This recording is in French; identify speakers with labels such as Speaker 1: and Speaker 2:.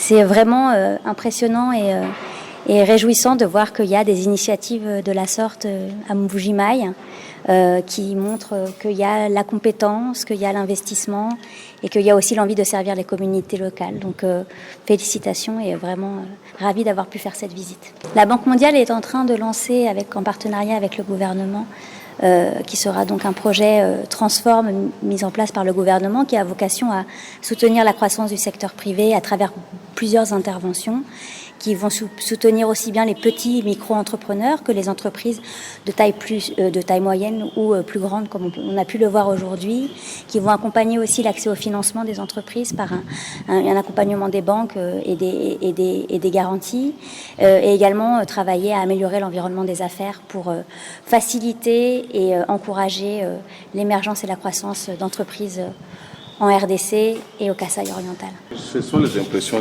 Speaker 1: C'est vraiment impressionnant et réjouissant de voir qu'il y a des initiatives de la sorte à Mbuji-Mayi qui montrent qu'il y a la compétence, qu'il y a l'investissement et qu'il y a aussi l'envie de servir les communautés locales. Donc félicitations et vraiment ravie d'avoir pu faire cette visite. La Banque mondiale est en train de lancer, en partenariat avec le gouvernement, qui sera donc un projet Transform mis en place par le gouvernement qui a vocation à soutenir la croissance du secteur privé à travers plusieurs interventions qui vont soutenir aussi bien les petits micro-entrepreneurs que les entreprises de taille moyenne ou plus grande, comme on a pu le voir aujourd'hui, qui vont accompagner aussi l'accès au financement des entreprises par un accompagnement des banques et des garanties, et également travailler à améliorer l'environnement des affaires pour faciliter et encourager l'émergence et la croissance d'entreprises en RDC et au Kasaï oriental.
Speaker 2: Ce sont les impressions